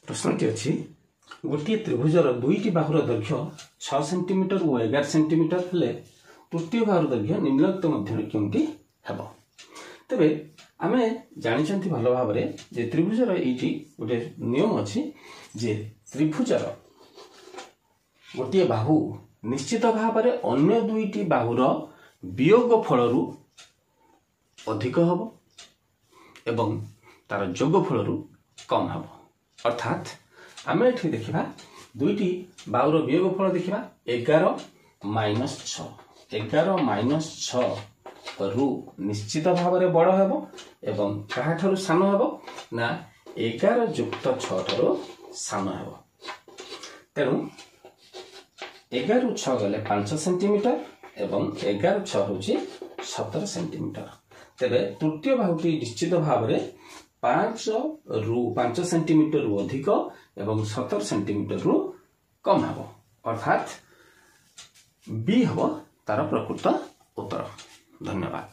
प्रश्नटी अच्छी गोटे त्रिभुजर दुईटी बाहुर दैर्घ्य 6 सेंटीमीटर और 11 सेंटीमीटर हेले तृतीय बाहुर दैर्घ्य निम्नलिखित मध्य केउंटी हेबो। तबे आमे जानिछंती भलो भाबरे जे त्रिभुजर एटी गोटे नियम अछि जे त्रिभुजर गोटे बाहु निश्चित भाबरे अन्य दुईटी बाहुर वियोग फलरु अधिक हबो एवं तार जोगफल कम हम अर्थात आम ये देखा दुईटी बाहुर वियोगफल देखा 11 - 6 रु निश्चित भाव में बड़ हेबो एवं काहाठारु सान हेबो ना 11 + 6 ठारु सान हेबो। तेणु 11 रु 6 गले 5 सेंटीमीटर एवं 11 + 6 होची 17 सेंटीमीटर। तेरे तृतीय बाहुटी निश्चित भाव में 5 सेंटीमीटर रु अधिक एवं 17 सेंटीमीटर रु कम हेबो अर्थात बी हेबो तार प्रकृत उत्तर। धन्यवाद।